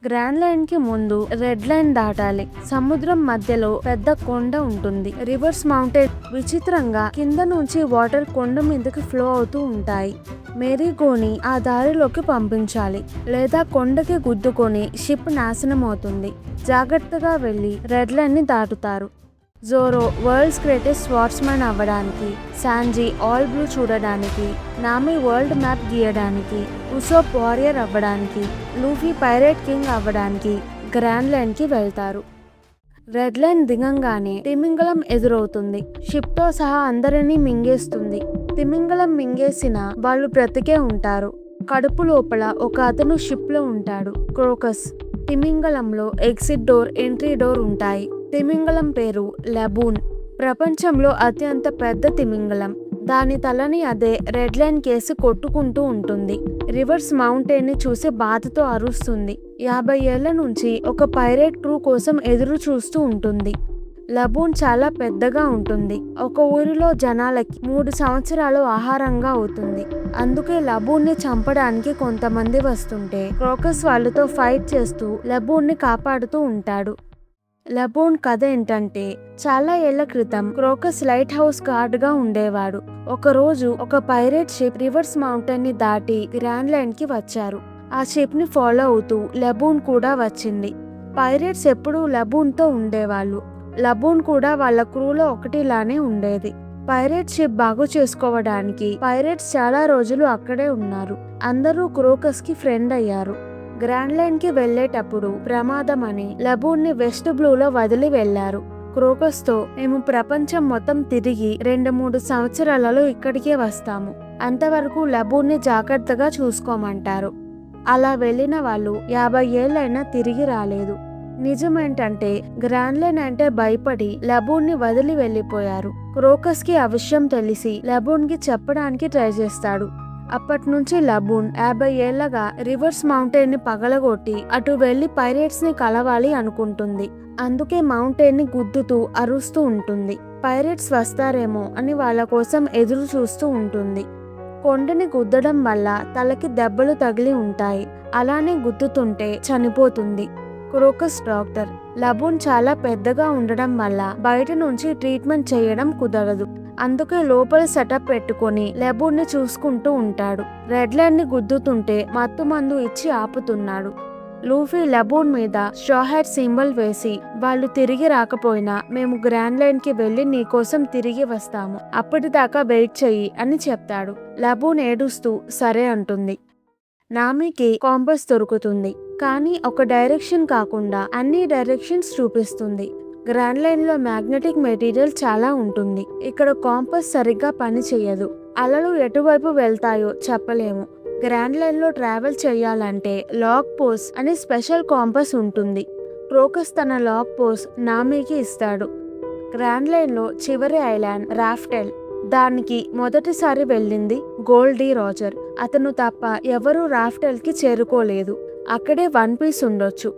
Grand line కి ముందు red line దాటాలి. సముద్రం మధ్యలో పెద్ద కొండ ఉంటుంది. రివర్స్ మౌంటైన్ విచిత్రంగా కింద నుంచి వాటర్ కొండ మీదకి ఫ్లో అవుతూ ఉంటాయి. మేరీగోని ఆ దారిలోకి పంపించాలి, లేదా కొండకి గుద్దుకొని షిప్ నాశనం అవుతుంది. జాగ్రత్తగా వెళ్లి రెడ్ లైన్ ని దాటుతారు. జోరో వరల్డ్స్ గ్రేటెస్ట్ స్వార్ట్స్మెన్ అవ్వడానికి, సాంజీ ఆల్ బ్లూ చూడడానికి, నామి వరల్డ్ మ్యాప్ గీయడానికి, ఉసోప్ వారియర్ అవ్వడానికి, లూఫీ పైరేట్ కింగ్ అవ్వడానికి గ్రాండ్ లైన్ కి వెళ్తారు. రెడ్ లైన్ దిగంగానే తిమింగలం ఎదురవుతుంది. షిప్ తో సహా అందరినీ మింగేస్తుంది. తిమింగలం మింగేసిన వాళ్ళు బ్రతికే ఉంటారు. కడుపు లోపల ఒక అతను షిప్ లో ఉంటాడు, క్రోకస్. తిమింగలంలో ఎగ్జిట్ డోర్, ఎంట్రీ డోర్ ఉంటాయి. తిమింగలం పేరు లబూన్. ప్రపంచంలో అత్యంత పెద్ద తిమింగలం. దాని తలని అదే రెడ్ లైన్ కేసి కొట్టుకుంటూ ఉంటుంది. రివర్స్ మౌంటైన్ ని చూసి బాధతో అరుస్తుంది. 50 ఏళ్ల నుంచి ఒక పైరేట్ క్రూ కోసం ఎదురు చూస్తూ ఉంటుంది. లబూన్ చాలా పెద్దగా ఉంటుంది. ఒక ఊరిలో జనాలకి 3 సంవత్సరాలు ఆహారంగా అవుతుంది. అందుకే లబూన్ ని చంపడానికి కొంతమంది వస్తుంటే క్రోకస్ వాళ్ళతో ఫైట్ చేస్తూ లబూన్ ని కాపాడుతూ ఉంటాడు. లబూన్ కథ ఏంటంటే, చాలా ఏళ్ల క్రితం క్రోకస్ లైట్ హౌస్ గార్డ్ గా ఉండేవాడు. ఒక రోజు ఒక పైరేట్ షిప్ రివర్స్ మౌంటైన్ ని దాటి గ్రాండ్ లైన్ కి వచ్చారు. ఆ షిప్ ని ఫాలో అవుతూ లబూన్ కూడా వచ్చింది. పైరేట్స్ ఎప్పుడూ లబూన్ తో ఉండేవాళ్ళు. లబూన్ కూడా వాళ్ళ క్రూలో ఒకటిలానే ఉండేది. పైరేట్ షిప్ బాగు చేసుకోవడానికి పైరేట్స్ చాలా రోజులు అక్కడే ఉన్నారు. అందరూ క్రోకస్ కి ఫ్రెండ్ అయ్యారు. గ్రాండ్ లైన్ కి వెళ్లేటప్పుడు ప్రమాదం అని లబూన్ ని వెస్ట్ బ్లూలో వదిలి వెళ్లారు. క్రోకస్ తో, మేము ప్రపంచం మొత్తం తిరిగి 2-3 సంవత్సరాలలో ఇక్కడికే వస్తాము, అంతవరకు లబూన్ ని జాగ్రత్తగా చూసుకోమంటారు. అలా వెళ్లిన వాళ్ళు 50 ఏళ్లైనా తిరిగి రాలేదు. నిజమేంటంటే, గ్రాండ్ లైన్ అంటే భయపడి లబూన్ ని వదిలి వెళ్లిపోయారు. క్రోకస్ కి ఆ విషయం తెలిసి లబూన్ కి చెప్పడానికి ట్రై చేస్తాడు. అప్పట్నుంచి లబూన్ 50 ఏళ్లగా రివర్స్ మౌంటైన్ ని పగలగొట్టి అటు వెళ్లి పైరేట్స్ ని కలవాలి అనుకుంటుంది. అందుకే మౌంటైన్ ని గుద్దుతూ అరుస్తూ ఉంటుంది. పైరేట్స్ వస్తారేమో అని వాళ్ళ కోసం ఎదురు చూస్తూ ఉంటుంది. కొండని గుద్దడం వల్ల తలకి దెబ్బలు తగిలి ఉంటాయి. అలానే గుద్దుతుంటే చనిపోతుంది. Crocus doctor. లబూన్ చాలా పెద్దగా ఉండడం వల్ల బయట నుంచి ట్రీట్మెంట్ చేయడం కుదరదు. అందుకే లోపల సెటప్ పెట్టుకొని లబూన్ ని చూసుకుంటూ ఉంటాడు. రెడ్ లైన్ ని గుద్దుతుంటే మత్తు మందు ఇచ్చి ఆపుతున్నాడు. లూఫీ లబూన్ మీద షాహెడ్ సింబల్ వేసి, వాళ్ళు తిరిగి రాకపోయినా మేము గ్రాండ్ లైన్ కి వెళ్లి నీకోసం తిరిగి వస్తాము, అప్పటిదాకా వెయిట్ చెయ్యి అని చెప్తాడు. లబూన్ ఏడుస్తూ సరే అంటుంది. నామికి కాంపస్ దొరుకుతుంది, కానీ ఒక డైరెక్షన్ కాకుండా అన్ని డైరెక్షన్స్ చూపిస్తుంది. గ్రాండ్ లైన్ లో మ్యాగ్నెటిక్ మెటీరియల్ చాలా ఉంటుంది. ఇక్కడ కాంపస్ సరిగ్గా పని చెయ్యదు. అలలు ఎటువైపు వెళ్తాయో చెప్పలేము. గ్రాండ్ లైన్ లో ట్రావెల్ చేయాలంటే లాగ్ పోస్ అనే స్పెషల్ కాంపస్ ఉంటుంది. క్రోకస్ తన లాగ్ పోస్ నామికి ఇస్తాడు. గ్రాండ్ లైన్ లో చివరి ఐలాండ్ రాఫ్టెల్. దానికి మొదటిసారి వెళ్ళింది గోల్డీ రాజర్. అతను తప్ప ఎవరూ రాఫ్టెల్ కి చేరుకోలేదు. అక్కడే వన్ పీస్ ఉండొచ్చు.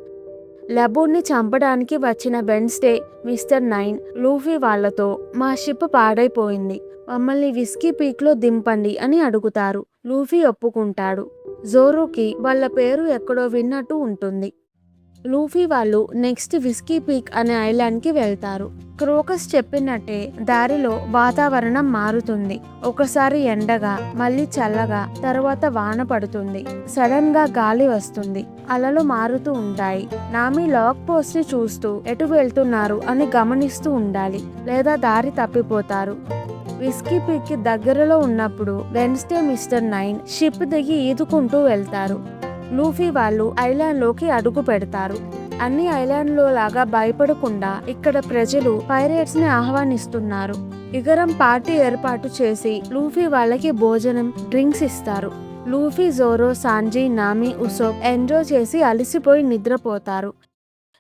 లబూన్ ని చంపడానికి వచ్చిన వెన్స్డే, మిస్టర్ 9 లూఫీ వాళ్లతో, మా షిప్ పాడైపోయింది, మమ్మల్ని విస్కీ పీక్ లో దింపండి అని అడుగుతారు. లూఫీ ఒప్పుకుంటాడు. జోరోకి వాళ్ళ పేరు ఎక్కడో విన్నట్టు ఉంటుంది. లూఫీ వాళ్ళు నెక్స్ట్ విస్కీ పీక్ అనే ఐలాండ్ కి వెళ్తారు. క్రోకస్ చెప్పినట్టే దారిలో వాతావరణం మారుతుంది. ఒకసారి ఎండగా, మళ్ళీ చల్లగా, తర్వాత వాన పడుతుంది. సడన్ గా గాలి వస్తుంది. అలలు మారుతూ ఉంటాయి. నామి లాగ్ పోస్ట్ ని చూస్తూ ఎటు వెళ్తున్నారు అని గమనిస్తూ ఉండాలి, లేదా దారి తప్పిపోతారు. విస్కీ పీక్ కి దగ్గరలో ఉన్నప్పుడు వెన్స్డే, మిస్టర్ 9 షిప్ దిగి ఈదుకుంటూ వెళ్తారు. లూఫీ వాళ్ళు ఐలాండ్ లోకి అడుగు పెడతారు. అన్ని ఐలాండ్ లో లాగా భయపడకుండా ఇక్కడ ప్రజలు పైరేట్స్ ని ఆహ్వానిస్తున్నారు. ఇగరం పార్టీ ఏర్పాటు చేసి లూఫీ వాళ్ళకి భోజనం, డ్రింక్స్ ఇస్తారు. Luffy, Zoro, Sanji, Nami, ఉసోప్ enjoy చేసి అలసిపోయి నిద్రపోతారు.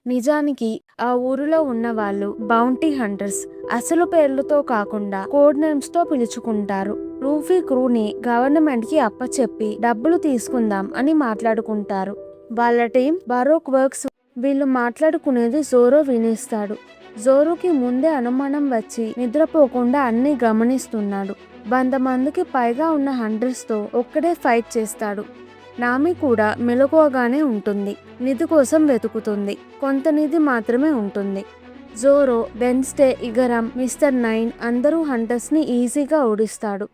నిజానికి ఆ ఊరిలో ఉన్న వాళ్ళు బౌంటీ హంటర్స్. అసలు పేర్లతో కాకుండా కోడ్ నేమ్స్ తో పిలుచుకుంటారు. లూఫీ క్రూని గవర్నమెంట్ కి అప్పచెప్పి డబ్బులు తీసుకుందాం అని మాట్లాడుకుంటారు. వాళ్ళ టీం బరోక్ వర్క్స్. వీళ్ళు మాట్లాడుకునేది జోరో వినేస్తాడు. జోరోకి ముందే అనుమానం వచ్చి నిద్రపోకుండా అన్ని గమనిస్తున్నాడు. 100 మందికి పైగా ఉన్న హంటర్స్ తో ఒక్కడే ఫైట్ చేస్తాడు. నామి కూడా మెలకువగానే ఉంటుంది. నిధి కోసం వెతుకుతుంది. కొంత నిధి మాత్రమే ఉంటుంది. జోరో, వెన్స్డే, ఇగరం, మిస్టర్ 9 అందరూ హంటర్స్ని ఈజీగా ఓడిస్తాడు.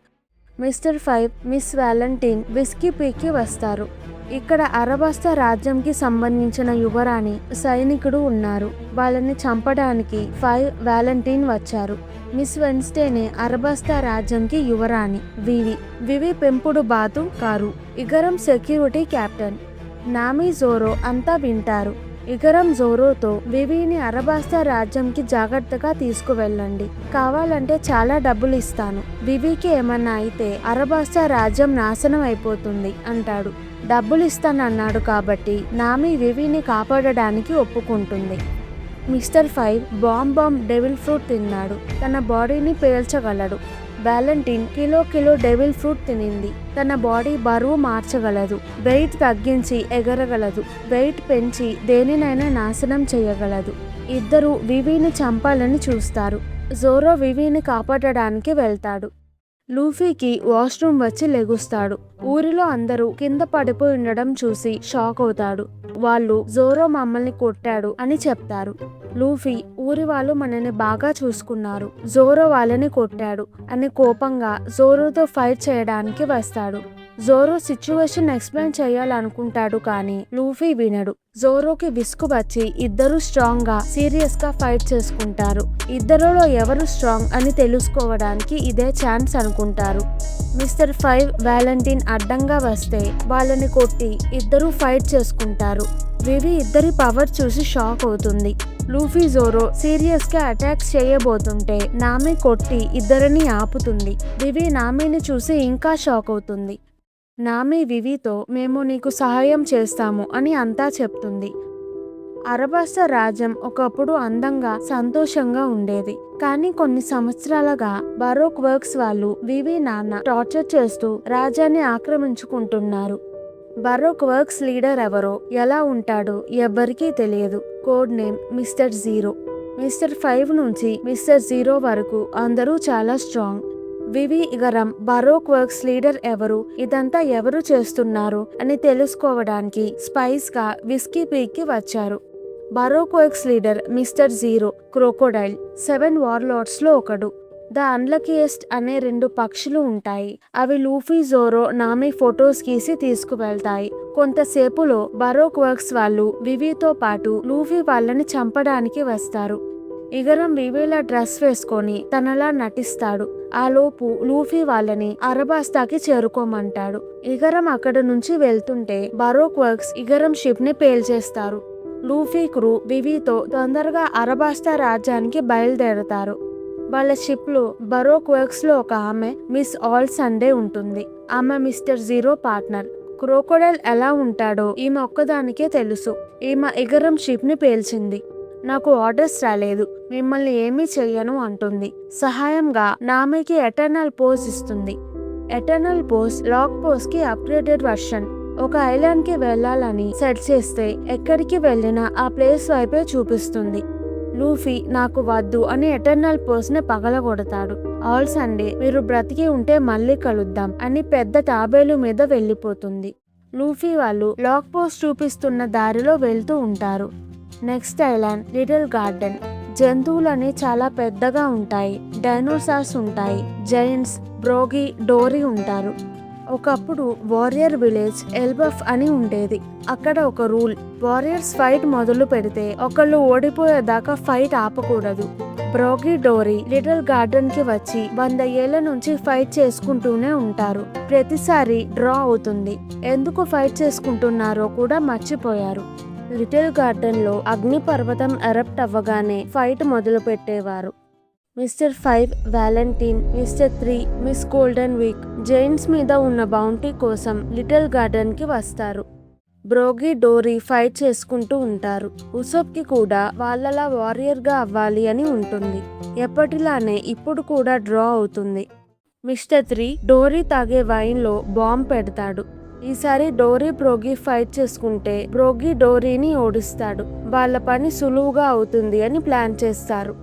మిస్టర్ 5, మిస్ వ్యాలంటీన్ విస్కీ పీకి వస్తారు. ఇక్కడ అరబస్తా రాజ్యంకి సంబంధించిన యువరాణి సైనికుడు ఉన్నారు. వాళ్ళని చంపడానికి 5 వ్యాలంటీన్ వచ్చారు. మిస్ వెన్స్డేనే అరబస్తా రాజ్యంకి యువరాణి. వివి పెంపుడు బాతు Karoo. Igaram security captain. Nami, Zoro అంతా వింటారు. ఇగరం జోరోతో వివిని అరబస్తా రాజ్యంకి జాగ్రత్తగా తీసుకువెళ్ళండి. కావాలంటే చాలా డబ్బులు ఇస్తాను. వివికి ఏమన్నా అయితే అరబస్తా రాజ్యం నాశనం అయిపోతుంది అంటాడు. డబ్బులు ఇస్తానన్నాడు కాబట్టి నామి వివిని కాపాడడానికి ఒప్పుకుంటుంది. మిస్టర్ 5 బాంబ్ డెవిల్ ఫ్రూట్ తిన్నాడు. తన బాడీని పేల్చగలడు. వ్యాలంటీన్ కిలో డెవిల్ ఫ్రూట్ తినింది. తన బాడీ బరువు మార్చగలదు. వెయిట్ తగ్గించి ఎగరగలదు. వెయిట్ పెంచి దేనినైనా నాశనం చేయగలదు. ఇద్దరు వివిని చంపాలని చూస్తారు. జోరో వివిని కాపాడడానికి వెళ్తాడు. లూఫీకి వాష్రూమ్ వచ్చి లెగుస్తాడు. ఊరిలో అందరూ కింద పడిపోయి ఉండడం చూసి షాక్ అవుతాడు. వాళ్ళు జోరో మమ్మల్ని కొట్టాడు అని చెప్తారు. లూఫీ, ఊరి వాళ్ళు మనని బాగా చూసుకున్నారు, జోరో వాళ్ళని కొట్టాడు అని కోపంగా జోరోతో ఫైట్ చేయడానికి వస్తాడు. జోరో సిచ్యువేషన్ ఎక్స్ప్లెయిన్ చేయాలనుకుంటాడు కానీ లూఫీ వినడు. జోరోకి విసుగు వచ్చి ఇద్దరు స్ట్రాంగ్ గా సీరియస్ గా ఫైట్ చేసుకుంటారు. ఇద్దరులో ఎవరు స్ట్రాంగ్ అని తెలుసుకోవడానికి ఇదే ఛాన్స్ అనుకుంటారు. మిస్టర్ 5 వ్యాలంటీన్ అడ్డంగా వస్తే వాళ్ళని కొట్టి ఇద్దరు ఫైట్ చేసుకుంటారు. వివి ఇద్దరి పవర్ చూసి షాక్ అవుతుంది. లూఫీ, జోరో సీరియస్ గా అటాక్స్ చేయబోతుంటే నామి కొట్టి ఇద్దరిని ఆపుతుంది. వివి నామిని చూసి ఇంకా షాక్ అవుతుంది. నామి వివితో మేము నీకు సహాయం చేస్తాము అని అంతా చెప్తుంది. అరబస్తా రాజ్యం ఒకప్పుడు అందంగా సంతోషంగా ఉండేది. కానీ కొన్ని సంవత్సరాలుగా బరోక్ వర్క్స్ వాళ్ళు వివి నాన్న టార్చర్ చేస్తూ రాజ్యాన్ని ఆక్రమించుకుంటున్నారు. బరోక్ వర్క్స్ లీడర్ ఎవరో, ఎలా ఉంటాడో ఎవ్వరికీ తెలియదు. Code name mister 0. మిస్టర్ 5 నుంచి మిస్టర్ 0 వరకు అందరూ చాలా స్ట్రాంగ్. వివి, ఇగరం బరోక్ వర్క్స్ లీడర్ ఎవరు, ఇదంతా ఎవరు చేస్తున్నారు అని తెలుసుకోవడానికి స్పైస్ గా విస్కీ పీకి వచ్చారు. Baroque works leader mister 0 crocodile. 7 వార్లార్డ్స్ లో ఒకడు. ద అన్లకీయెస్ట్ అనే 2 పక్షులు ఉంటాయి. అవి లూఫీ, జోరో, నామి ఫొటోస్ గీసి తీసుకువెళ్తాయి. కొంతసేపులో బరోక్ వర్క్స్ వాళ్ళు వివితో పాటు లూఫీ వాళ్ళని చంపడానికి వస్తారు. ఇగరం వివిలా డ్రెస్ వేసుకొని తనలా నటిస్తాడు. ఆ లోపు లూఫీ వాళ్ళని అరబాస్తాకి చేరుకోమంటాడు. ఇగరం అక్కడ నుంచి వెళ్తుంటే బరోక్ వర్క్స్ ఇగరం షిప్ ని పేల్చేస్తారు. లూఫీ క్రూ వివితో తొందరగా అరబాస్తా రాజ్యానికి బయలుదేరతారు. వాళ్ళ షిప్ లో బరోక్ వర్క్స్ లో ఒక ఆమె మిస్ ఆల్ సండే ఉంటుంది. ఆమె మిస్టర్ 0 పార్ట్నర్. క్రోకోడైల్ ఎలా ఉంటాడో ఈమె ఒక్కదానికే తెలుసు. ఈమె ఇగరం షిప్ ని పేల్చింది. నాకు ఆర్డర్స్ రాలేదు, మిమ్మల్ని ఏమీ చెయ్యను అంటుంది. సహాయంగా నామికి ఎటర్నల్ పోజ్ ఇస్తుంది. ఎటర్నల్ పోజ్ లాక్ పోజ్ కి అప్గ్రేడెడ్ వర్షన్. ఒక ఐలాండ్ కి వెళ్లాలని సెట్ చేస్తే ఎక్కడికి వెళ్ళినా ఆ ప్లేస్ వైపే చూపిస్తుంది. లూఫీ నాకు వద్దు అని ఎటర్నల్ పోజ్ ని పగలగొడతాడు. ఆల్ సండే మీరు బ్రతికి ఉంటే మళ్ళీ కలుద్దాం అని పెద్ద తాబేలు మీద వెళ్ళిపోతుంది. లూఫీ వాళ్ళు లాక్ పోజ్ చూపిస్తున్న దారిలో వెళ్తూ ఉంటారు. Next island little garden. జంతువులని చాలా పెద్దగా ఉంటాయి. డైనోసార్స్ ఉంటాయి. జైంట్స్, బ్రోగి, డోరీ ఉంటారు. ఒకప్పుడు వారియర్ విలేజ్ ఎల్బఫ్ అని ఉండేది. అక్కడ ఒక రూల్, వారియర్స్ ఫైట్ మొదలు పెడితే ఒకళ్ళు ఓడిపోయేదాకా ఫైట్ ఆపకూడదు. బ్రోగి, డోరీ లిటిల్ గార్డెన్ కి వచ్చి 100 ఏళ్ల నుంచి ఫైట్ చేసుకుంటూనే ఉంటారు. ప్రతిసారి డ్రా అవుతుంది. ఎందుకు ఫైట్ చేసుకుంటున్నారో కూడా మర్చిపోయారు. లిటిల్ గార్డెన్ లో అగ్నిపర్వతం ఎరప్ట్ అవ్వగానే ఫైట్ మొదలు పెట్టేవారు. Mister 5 Valentine, mister 3 miss golden week giants మీద ఉన్న బౌంటీ కోసం లిటిల్ గార్డెన్ కి వస్తారు. బ్రోగి, డోరీ ఫైట్ చేసుకుంటూ ఉంటారు. ఉసోప్ కి కూడా వాళ్ళలా వారియర్ గా అవ్వాలి అని ఉంటుంది. ఎప్పటిలానే ఇప్పుడు కూడా డ్రా అవుతుంది. మిస్టర్ 3 డోరీ తాగే వైన్ లో బాంబ్ పెడతాడు. ఈసారి డోరీ బ్రోగి ఫైట్ చేసుకుంటే బ్రోగి డోరీని ఓడిస్తాడు. వాళ్ళ పని సులువుగా అవుతుంది అని ప్లాన్ చేస్తారు.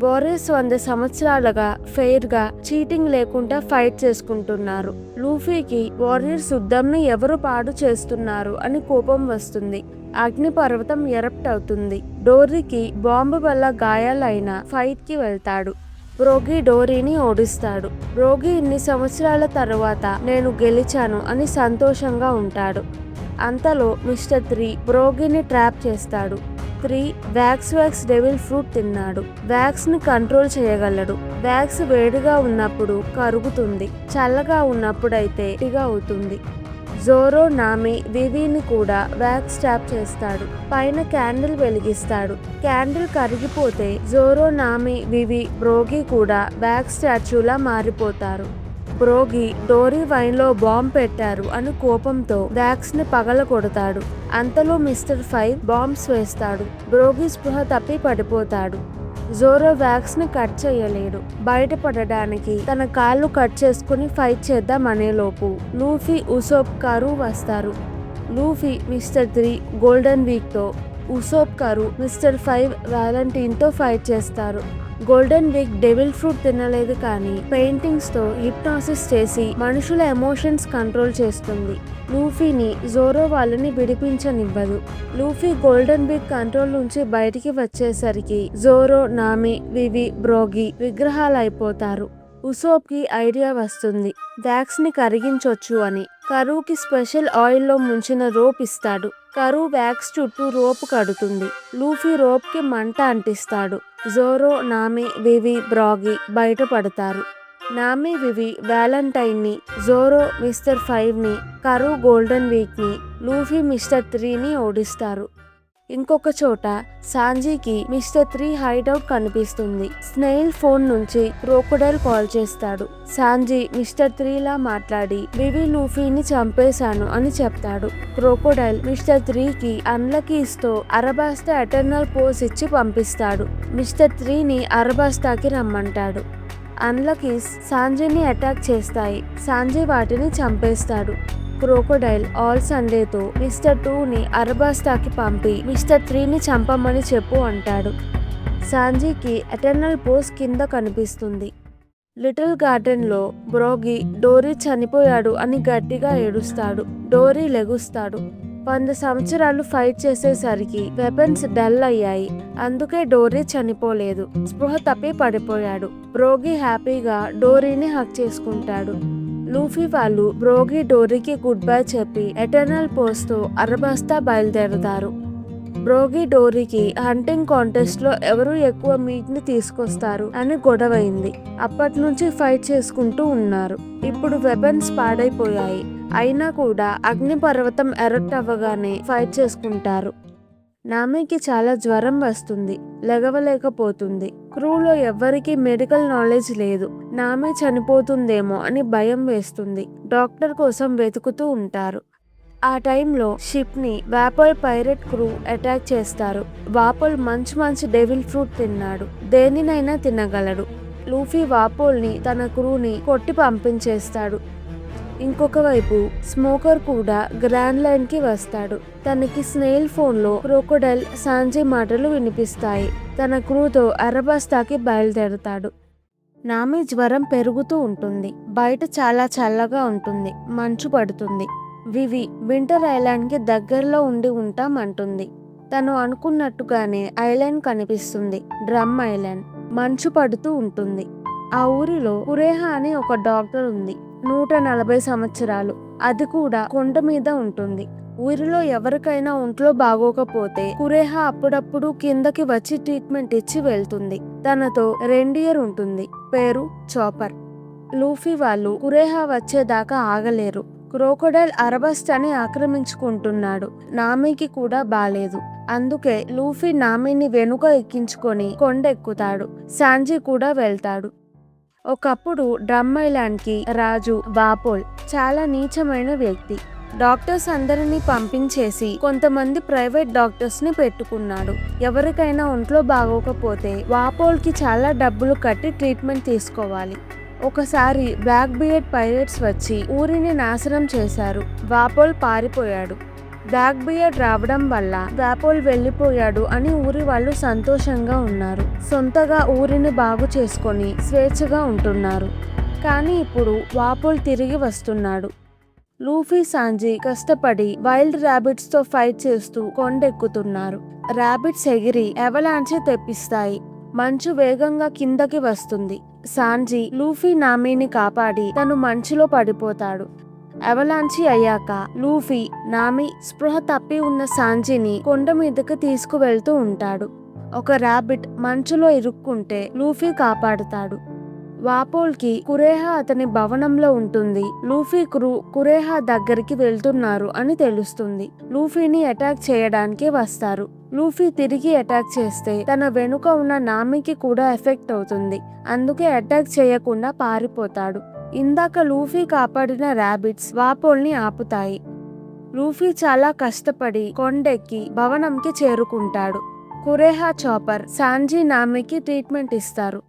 బోరిస్ 100 సంవత్సరాలుగా ఫెయిర్ గా చీటింగ్ లేకుండా ఫైట్ చేసుకుంటున్నారు. లూఫీకి వారియర్స్ యుద్ధంని ఎవరు పాడు చేస్తున్నారు అని కోపం వస్తుంది. అగ్నిపర్వతం ఎరప్ట్ అవుతుంది. డోరీకి బాంబు వల్ల గాయాలైన ఫైట్ కి వెళ్తాడు. బ్రోగీ డోరీని ఓడిస్తాడు. బ్రోగీ ఇన్ని సంవత్సరాల తర్వాత నేను గెలిచాను అని సంతోషంగా ఉంటాడు. అంతలో మిస్టర్ 3 బ్రోగీని ట్రాప్ చేస్తాడు. 3 వ్యాక్స్ డెవిల్ ఫ్రూట్ తిన్నాడు. వ్యాక్స్ ని కంట్రోల్ చేయగలడు. వ్యాక్స్ వేడిగా ఉన్నప్పుడు కరుగుతుంది, చల్లగా ఉన్నప్పుడైతే గట్టిగా అవుతుంది. జోరో, నామి, వివిని కూడా వ్యాక్స్ ట్యాప్ చేస్తాడు. పైన క్యాండిల్ వెలిగిస్తాడు. క్యాండిల్ కరిగిపోతే జోరో, నామి, వివి, బ్రోగీ కూడా వ్యాక్స్ స్టాచ్యూలా మారిపోతారు. బ్రోగీ డోరీ వైన్ లో బాంబ్ పెట్టారు అని కోపంతో వ్యాక్స్ ని పగల కొడతాడు. అంతలో మిస్టర్ 5 బాంబ్స్ వేస్తాడు. బ్రోగీ స్పృహ తప్పి పడిపోతాడు. జోరో వ్యాక్స్ ని కట్ చేయలేడు. బయటపడడానికి తన కాళ్ళు కట్ చేసుకుని ఫైట్ చేద్దాం అనేలోపు లూఫీ, ఉసోప్, కరు వస్తారు. లూఫీ మిస్టర్ 3 గోల్డెన్ వీక్ తో, ఉసోప్, కరు మిస్టర్ 5 వ్యాలంటీన్ తో ఫైట్ చేస్తారు. గోల్డెన్ వీక్ డెవిల్ ఫ్రూట్ తినలేదు కానీ పెయింటింగ్స్ తో హిప్నాసిస్ చేసి మనుషుల ఎమోషన్స్ కంట్రోల్ చేస్తుంది. లూఫీని జోరో వాళ్ళని విడిపించనివ్వదు. లూఫీ గోల్డెన్ వీక్ కంట్రోల్ నుంచి బయటికి వచ్చేసరికి జోరో, నామి, వివి, బ్రోగీ విగ్రహాలైపోతారు. ఉసోప్ కి ఐడియా వస్తుంది వ్యాక్స్ ని కరిగించొచ్చు అని. కరుకి స్పెషల్ ఆయిల్ లో ముంచిన రోప్ ఇస్తాడు. కరు వ్యాక్స్ చుట్టూ రోప్ కడుతుంది. లూఫీ రోప్ కి మంట అంటిస్తాడు. జోరో, నామి, వివి, బ్రోగీ బయటపడతారు. నామి, వివి వ్యాలంటైన్ ని, జోరో మిస్టర్ 5 ని, కరు గోల్డెన్ వీక్ ని, లూఫీ మిస్టర్ 3 ని ఓడిస్తారు. ఇంకొక చోట సాంజీకి మిస్టర్ 3 హైడౌట్ కనిపిస్తుంది. స్నేయిల్ ఫోన్ నుంచి క్రోకోడైల్ కాల్ చేస్తాడు. సాంజీ మిస్టర్ 3 లా మాట్లాడి వివి లూఫీని చంపేశాను అని చెప్తాడు. క్రోకోడైల్ మిస్టర్ 3కి అన్లకీస్ తో అరబాస్తా ఎటర్నల్ పోస్ ఇచ్చి పంపిస్తాడు. మిస్టర్ 3ని అరబాస్తాకి రమ్మంటాడు. అన్లకీస్ సాంజీని అటాక్ చేస్తాయి. సాంజీ వాటిని చంపేస్తాడు. క్రోకోడైల్ ఆల్ సండేతో మిస్టర్ 2ని అరబాస్తాకి పంపి మిస్టర్ 3ని చంపమని చెప్పు అంటాడు. సాంజీకి ఎటర్నల్ పోస్ కింద కనిపిస్తుంది. లిటిల్ గార్డెన్ లో బ్రోగీ డోరీ చనిపోయాడు అని గట్టిగా ఏడుస్తాడు. డోరీ లెగుస్తాడు. 100 సంవత్సరాలు ఫైట్ చేసేసరికి వెపన్స్ డల్ అయ్యాయి. అందుకే డోరీ చనిపోలేదు, స్పృహ తప్పి పడిపోయాడు. బ్రోగీ హ్యాపీగా డోరీని హక్ చేసుకుంటాడు. లూఫీ వాళ్ళు బ్రోగీ, డోరీకి గుడ్ బై చెప్పి ఎటర్నల్ పోస్ తో అరబాస్తా బయలుదేరతారు. బ్రోగీ, డోరీకి హంటింగ్ కాంటెస్ట్ లో ఎవరు ఎక్కువ మీట్ ని తీసుకొస్తారు అని గొడవైంది. అప్పటి నుంచి ఫైట్ చేసుకుంటూ ఉన్నారు. ఇప్పుడు వెపన్స్ పాడైపోయాయి. అయినా కూడా అగ్నిపర్వతం ఎరక్ట్ అవ్వగానే ఫైట్ చేసుకుంటారు. నామికి చాలా జ్వరం వస్తుంది, లెగవలేకపోతుంది. క్రూలో ఎవ్వరికీ మెడికల్ నాలెడ్జ్ లేదు. నామి చనిపోతుందేమో అని భయం వేస్తుంది. డాక్టర్ కోసం వెతుకుతూ ఉంటారు. ఆ టైంలో షిప్ ని వాపోల్ పైరెట్ క్రూ అటాక్ చేస్తారు. వాపోల్ మంచి డెవిల్ ఫ్రూట్ తిన్నాడు. దేనినైనా తినగలడు. లూఫీ వాపోల్ని, తన క్రూని కొట్టి పంపించేస్తాడు. ఇంకొక వైపు స్మోకర్ కూడా గ్రాండ్ లైన్ కి వస్తాడు. తనకి స్నేల్ ఫోన్ లో క్రోకోడైల్, సాంజీ మాటలు వినిపిస్తాయి. తన క్రూతో అరబాస్తాకి బయలుదేరతాడు. నామి జ్వరం పెరుగుతూ ఉంటుంది. బయట చాలా చల్లగా ఉంటుంది. మంచు పడుతుంది. వివి వింటర్ ఐలాండ్ కి దగ్గరలో ఉండి ఉంటాం అంటుంది. తను అనుకున్నట్టుగానే ఐలాండ్ కనిపిస్తుంది. Drum island. మంచు పడుతూ ఉంటుంది. ఆ ఊరిలో కురేహా అని ఒక డాక్టర్ ఉంది. 140 సంవత్సరాలు. అది కూడా కొండ మీద ఉంటుంది. ఊరిలో ఎవరికైనా ఒంట్లో బాగోకపోతే కురేహా అప్పుడప్పుడు కిందకి వచ్చి ట్రీట్మెంట్ ఇచ్చి వెళ్తుంది. తనతో రెండియర్ ఉంటుంది. పేరు చాపర్. లూఫీ వాళ్ళు కురేహా వచ్చేదాకా ఆగలేరు. క్రోకోడైల్ అరబాస్తాని ఆక్రమించుకుంటున్నాడు. నామికి కూడా బాలేదు. అందుకే లూఫీ నామిని వెనుక ఎక్కించుకొని కొండెక్కుతాడు. సాంజీ కూడా వెళ్తాడు. ఒకప్పుడు డ్రమ్ ఐలాండ్ కి రాజు వాపోల్ చాలా నీచమైన వ్యక్తి. డాక్టర్స్ అందరినీ పంపించేసి కొంతమంది ప్రైవేట్ డాక్టర్స్ ని పెట్టుకున్నాడు. ఎవరికైనా ఒంట్లో బాగోకపోతే వాపోల్ కి చాలా డబ్బులు కట్టి ట్రీట్మెంట్ తీసుకోవాలి. ఒకసారి బ్లాక్ బియర్డ్ పైరేట్స్ వచ్చి ఊరిని నాశనం చేశారు. వాపోల్ పారిపోయాడు. బ్లాక్ బియర్డ్ రావడం వల్ల వాపోల్ వెళ్ళిపోయాడు అని ఊరి వాళ్ళు సంతోషంగా ఉన్నారు. సొంతగా ఊరిని బాగు చేసుకొని స్వేచ్ఛగా ఉంటున్నారు. కానీ ఇప్పుడు వాపోల్ తిరిగి వస్తున్నాడు. లూఫీ, సాంజీ కష్టపడి వైల్డ్ ర్యాబిట్స్ తో ఫైట్ చేస్తూ కొండెక్కుతున్నారు. ర్యాబిట్స్ ఎగిరి అవలాంచ్ తెప్పిస్తాయి. మంచు వేగంగా కిందకి వస్తుంది. సాంజీ లూఫీ, నామీని కాపాడి తను మంచులో పడిపోతాడు. అవలాంచి అయ్యాక లూఫీ, నామి స్పృహ తప్పి ఉన్న సాంజీని కొండ మీదకి తీసుకువెళ్తూ ఉంటాడు. ఒక ర్యాబిట్ మంచులో ఇరుక్కుంటే లూఫీ కాపాడుతాడు. వాపోల్కి కురేహా అతని భవనంలో ఉంటుంది. లూఫీ క్రూ కురేహా దగ్గరికి వెళ్తున్నారు అని తెలుస్తుంది. లూఫీని అటాక్ చేయడానికి వస్తారు. లూఫీ తిరిగి అటాక్ చేస్తే తన వెనుక ఉన్న నామికి కూడా ఎఫెక్ట్ అవుతుంది. అందుకే అటాక్ చేయకుండా పారిపోతాడు. ఇందాక లూఫీ కాపాడిన ర్యాబిట్స్ వాపోల్ని ఆపుతాయి. లూఫీ చాలా కష్టపడి కొండెక్కి భవనంకి చేరుకుంటాడు. కురేహా, చాపర్, సాంజీ, నామికి ట్రీట్మెంట్ ఇస్తారు.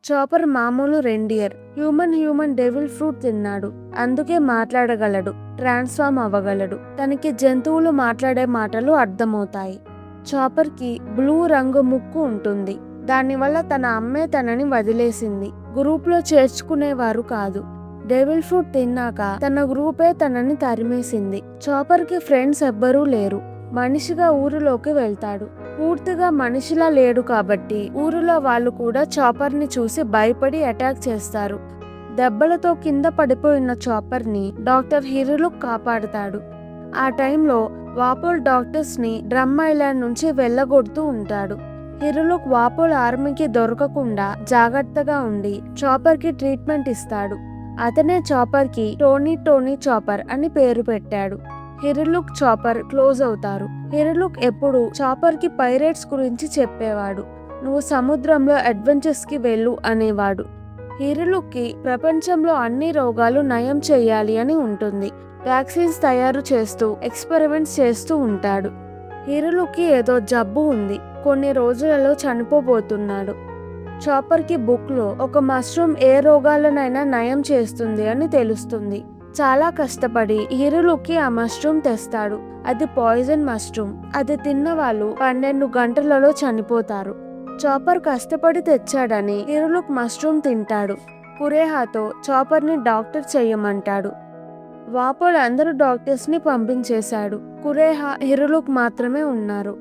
చాపర్ మామూలు రెండియర్, హ్యూమన్ డెవిల్ ఫ్రూట్ తిన్నాడు. అందుకే మాట్లాడగలడు, ట్రాన్స్ఫార్మ్ అవ్వగలడు. తనకి జంతువులు మాట్లాడే మాటలు అర్థమవుతాయి. చాపర్ కి బ్లూ రంగు ముక్కు ఉంటుంది. దానివల్ల తన అమ్మే తనని వదిలేసింది. గ్రూప్ లో చేర్చుకునేవారు కాదు. డెవిల్ ఫ్రూట్ తిన్నాక తన గ్రూపే తనని తరిమేసింది. చాపర్ కి ఫ్రెండ్స్ ఎవ్వరూ లేరు. మనిషిగా ఊరిలోకి వెళ్తాడు. పూర్తిగా మనిషిలా లేడు కాబట్టి ఊరిలో వాళ్ళు కూడా చాపర్ ని చూసి భయపడి అటాక్ చేస్తారు. దెబ్బలతో కింద పడిపోయిన చాపర్ ని డాక్టర్ హిరులుక్ కాపాడుతాడు. ఆ టైంలో వాపోల్ డాక్టర్స్ ని డ్రమ్ ఐలాండ్ నుంచి వెళ్ళగొడుతూ ఉంటాడు. హిరులుక్ వాపోల్ ఆర్మీకి దొరకకుండా జాగ్రత్తగా ఉండి చాపర్ కి ట్రీట్మెంట్ ఇస్తాడు. అతనే చాపర్ కి టోనీ చాపర్ అని పేరు పెట్టాడు. హిరులుక్, చాపర్ క్లోజ్ అవుతారు. హిరులుక్ ఎప్పుడు చాపర్ కి పైరేట్స్ గురించి చెప్పేవాడు. నువ్వు సముద్రంలో అడ్వెంచర్స్ కి వెళ్ళు అనేవాడు. హిరులుక్ కి ప్రపంచంలో అన్ని రోగాలు నయం చేయాలి అని ఉంటుంది. వ్యాక్సిన్స్ తయారు చేస్తూ ఎక్స్పెరిమెంట్స్ చేస్తూ ఉంటాడు. హిరులుక్ కి ఏదో జబ్బు ఉంది. కొన్ని రోజులలో చనిపోబోతున్నాడు. చాపర్ కి బుక్ లో ఒక మష్రూమ్ ఏ రోగాలనైనా నయం చేస్తుంది అని తెలుస్తుంది. చాలా కష్టపడి హిరులుక్ కి ఆ మష్రూమ్ తెస్తాడు. అది పాయిజన్ మష్రూమ్. అది తిన్న వాళ్ళు 12 గంటలలో చనిపోతారు. చాపర్ కష్టపడి తెచ్చాడని హిరులుక్ మష్రూమ్ తింటాడు. కురేహాతో చాపర్ ని డాక్టర్ చెయ్యమంటాడు. వాపోల్ అందరూ డాక్టర్స్ ని పంపించేశాడు. కురేహా, హిరులుక్ మాత్రమే ఉన్నారు.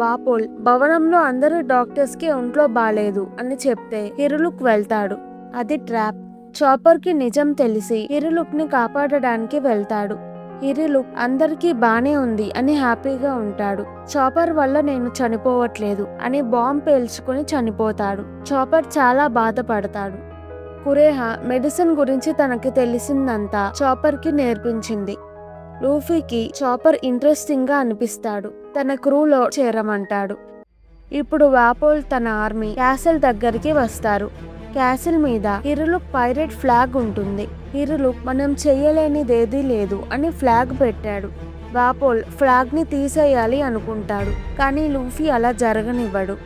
వాపోల్ భవనంలో అందరు డాక్టర్స్ కి ఒంట్లో బాలేదు అని చెప్తే హిరులుక్ వెళ్తాడు. అది ట్రాప్. చాపర్ కి నిజం తెలిసి హిరులుక్ ని కాపాడడానికి వెళ్తాడు. హిరులుక్ అందరికీ బానే ఉంది అని హ్యాపీగా ఉంటాడు. చాపర్ వల్ల నేను చనిపోవట్లేదు అని బాంబ్ పేల్చుకుని చనిపోతాడు. చాపర్ చాలా బాధపడతాడు. కురేహా మెడిసిన్ గురించి తనకి తెలిసిందంతా చాపర్ కి నేర్పించింది. లూఫీకి చాపర్ ఇంట్రెస్టింగ్ గా అనిపిస్తాడు. తన క్రూలో చేరమంటాడు. ఇప్పుడు వాపోల్ తన ఆర్మీ క్యాసిల్ దగ్గరికి వస్తారు. క్యాసిల్ మీద హిరులుక్ పైరేట్ ఫ్లాగ్ ఉంటుంది. హిరులుక్ మనం చెయ్యలేనిదేదీ లేదు అని ఫ్లాగ్ పెట్టాడు. వాపోల్ ఫ్లాగ్ ని తీసేయాలి అనుకుంటాడు. కానీ లూఫీ అలా జరగనివ్వడు.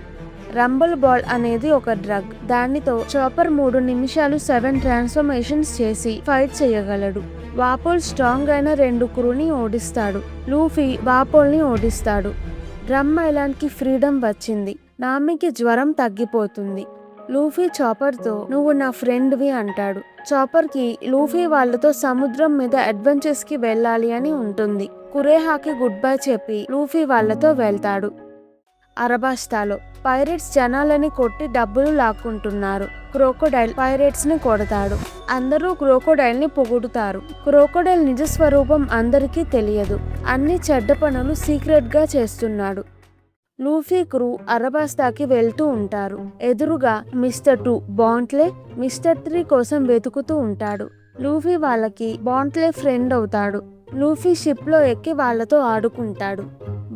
రంబుల్ బాల్ అనేది ఒక డ్రగ్. దానితో చాపర్ 3 నిమిషాలు 7 ట్రాన్స్ఫర్మేషన్స్ చేసి ఫైట్ చేయగలడు. వాపోల్ స్ట్రాంగ్ అయిన 2 క్రూని ఓడిస్తాడు. లూఫీ వాపోల్ ని ఓడిస్తాడు. డ్రమ్ ఐలాండ్ కి ఫ్రీడమ్ వచ్చింది. నామికి జ్వరం తగ్గిపోతుంది. లూఫీ చాపర్ తో నువ్వు నా ఫ్రెండ్వి అంటాడు. చాపర్ కి లూఫీ వాళ్ళతో సముద్రం మీద అడ్వెంచర్స్ కి వెళ్ళాలి అని ఉంటుంది. కురేహాకి గుడ్ బై చెప్పి లూఫీ వాళ్ళతో వెళ్తాడు. అరబాస్టాలో పైరేట్స్ జనాలని కొట్టి డబ్బులు లాక్కుంటున్నారు. క్రోకోడైల్ పైరేట్స్ ని కొడతాడు. అందరూ క్రోకోడైల్ ని పొగుడుతారు. క్రోకోడైల్ నిజ స్వరూపం అందరికీ తెలియదు. అన్ని చెడ్డ పనులు సీక్రెట్ గా చేస్తున్నాడు. లూఫీ క్రూ అరబాస్తాకి వెళ్తూ ఉంటారు. ఎదురుగా మిస్టర్ 2 బాంట్లే మిస్టర్ 3 కోసం వెతుకుతూ ఉంటాడు. లూఫీ వాళ్ళకి బాంట్లే ఫ్రెండ్ అవుతాడు. లూఫీ షిప్ లో ఎక్కి వాళ్లతో ఆడుకుంటాడు.